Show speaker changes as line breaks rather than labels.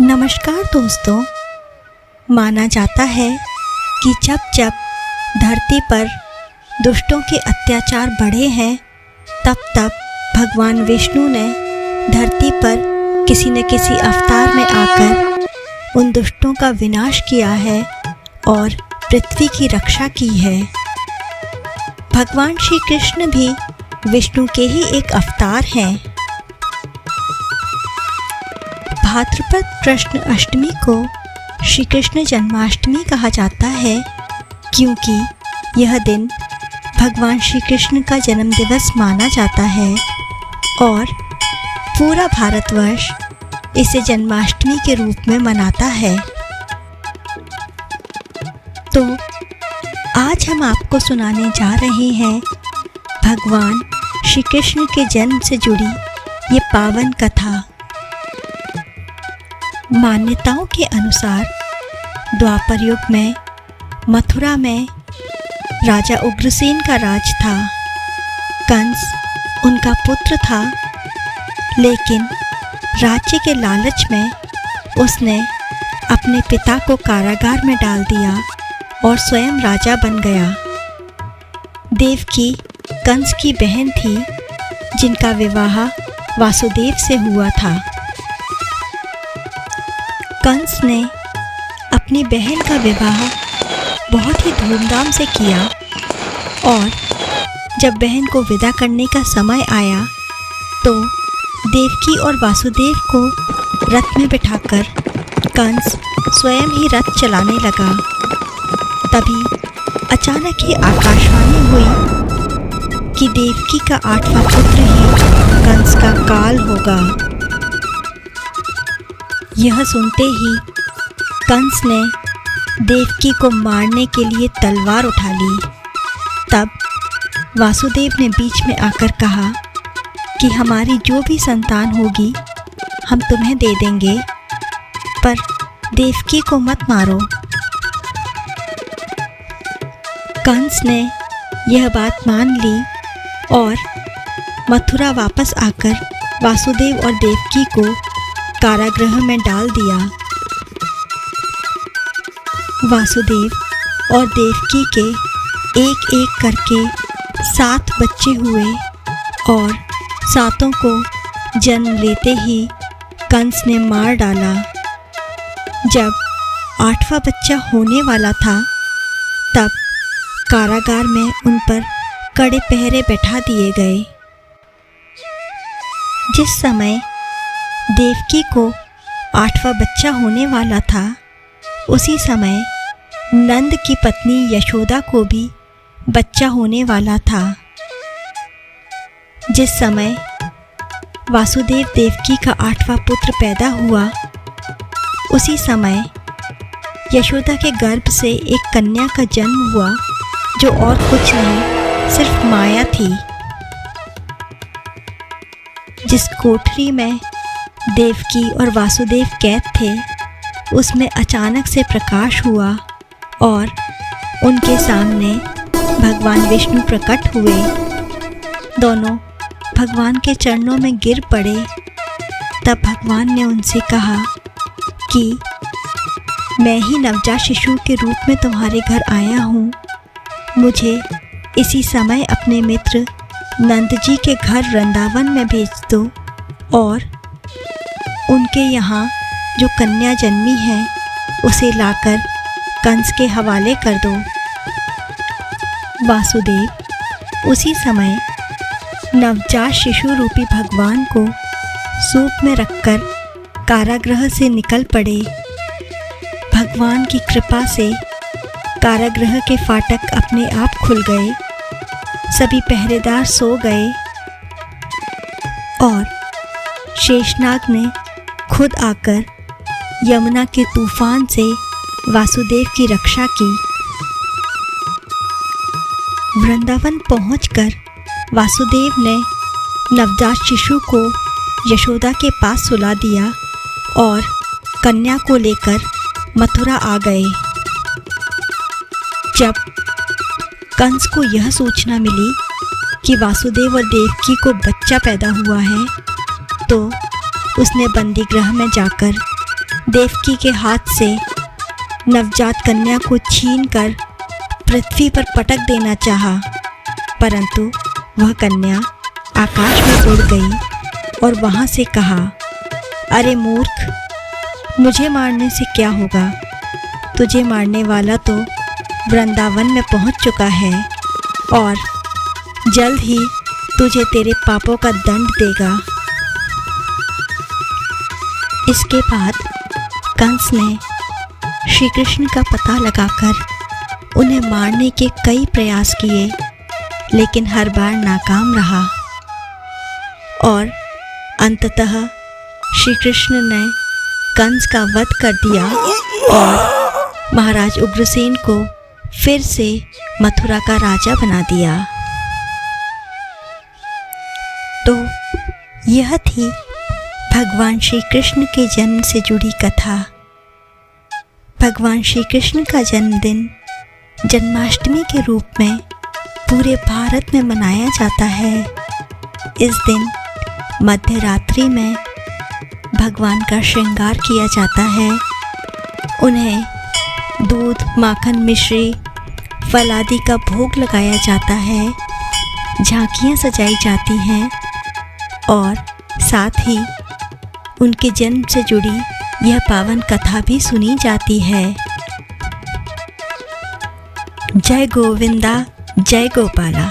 नमस्कार दोस्तों। माना जाता है कि जब जब धरती पर दुष्टों के अत्याचार बढ़े हैं तब तब भगवान विष्णु ने धरती पर किसी न किसी अवतार में आकर उन दुष्टों का विनाश किया है और पृथ्वी की रक्षा की है। भगवान श्री कृष्ण भी विष्णु के ही एक अवतार हैं। भाद्रपद कृष्ण अष्टमी को श्री कृष्ण जन्माष्टमी कहा जाता है, क्योंकि यह दिन भगवान श्री कृष्ण का जन्म दिवस माना जाता है और पूरा भारतवर्ष इसे जन्माष्टमी के रूप में मनाता है। तो आज हम आपको सुनाने जा रहे हैं भगवान श्री कृष्ण के जन्म से जुड़ी ये पावन कथा। मान्यताओं के अनुसार द्वापर युग में मथुरा में राजा उग्रसेन का राज था। कंस उनका पुत्र था, लेकिन राज्य के लालच में उसने अपने पिता को कारागार में डाल दिया और स्वयं राजा बन गया। देवकी कंस की बहन थी, जिनका विवाह वासुदेव से हुआ था। कंस ने अपनी बहन का विवाह बहुत ही धूमधाम से किया और जब बहन को विदा करने का समय आया तो देवकी और वासुदेव को रथ में बिठाकर कंस स्वयं ही रथ चलाने लगा। तभी अचानक ही आकाशवाणी हुई कि देवकी का 8वां पुत्र ही कंस का काल होगा। यह सुनते ही कंस ने देवकी को मारने के लिए तलवार उठा ली। तब वासुदेव ने बीच में आकर कहा कि हमारी जो भी संतान होगी हम तुम्हें दे देंगे, पर देवकी को मत मारो। कंस ने यह बात मान ली और मथुरा वापस आकर वासुदेव और देवकी को कारागृह में डाल दिया। वासुदेव और देवकी के एक एक करके 7 बच्चे हुए और 7 को जन्म लेते ही कंस ने मार डाला। जब 8वां बच्चा होने वाला था तब कारागार में उन पर कड़े पहरे बैठा दिए गए। जिस समय देवकी को 8वां बच्चा होने वाला था, उसी समय नंद की पत्नी यशोदा को भी बच्चा होने वाला था। जिस समय वासुदेव देवकी का 8वां पुत्र पैदा हुआ, उसी समय यशोदा के गर्भ से एक कन्या का जन्म हुआ, जो और कुछ नहीं सिर्फ माया थी। जिस कोठरी में देवकी और वासुदेव कैद थे, उसमें अचानक से प्रकाश हुआ और उनके सामने भगवान विष्णु प्रकट हुए। दोनों भगवान के चरणों में गिर पड़े। तब भगवान ने उनसे कहा कि मैं ही नवजात शिशु के रूप में तुम्हारे घर आया हूँ। मुझे इसी समय अपने मित्र नंद जी के घर वृंदावन में भेज दो और उनके यहाँ जो कन्या जन्मी है उसे लाकर कंस के हवाले कर दो। वासुदेव उसी समय नवजात शिशु रूपी भगवान को सूप में रखकर कारागृह से निकल पड़े। भगवान की कृपा से कारागृह के फाटक अपने आप खुल गए। सभी पहरेदार सो गए और शेषनाग ने खुद आकर यमुना के तूफान से वासुदेव की रक्षा की। वृंदावन पहुंचकर वासुदेव ने नवजात शिशु को यशोदा के पास सुला दिया और कन्या को लेकर मथुरा आ गए। जब कंस को यह सूचना मिली कि वासुदेव और देवकी को बच्चा पैदा हुआ है, तो उसने बंदीगृह में जाकर देवकी के हाथ से नवजात कन्या को छीनकर पृथ्वी पर पटक देना चाहा, परंतु वह कन्या आकाश में उड़ गई और वहाँ से कहा, अरे मूर्ख, मुझे मारने से क्या होगा? तुझे मारने वाला तो वृंदावन में पहुँच चुका है और जल्द ही तुझे तेरे पापों का दंड देगा। इसके बाद कंस ने श्री कृष्ण का पता लगाकर उन्हें मारने के कई प्रयास किए, लेकिन हर बार नाकाम रहा और अंततः श्री कृष्ण ने कंस का वध कर दिया और महाराज उग्रसेन को फिर से मथुरा का राजा बना दिया। तो यह थी भगवान श्री कृष्ण के जन्म से जुड़ी कथा। भगवान श्री कृष्ण का जन्मदिन जन्माष्टमी के रूप में पूरे भारत में मनाया जाता है। इस दिन मध्य रात्रि में भगवान का श्रृंगार किया जाता है। उन्हें दूध, माखन, मिश्री, फल आदि का भोग लगाया जाता है। झांकियाँ सजाई जाती हैं और साथ ही उनके जन्म से जुड़ी यह पावन कथा भी सुनी जाती है। जय गोविंदा, जय गोपाला।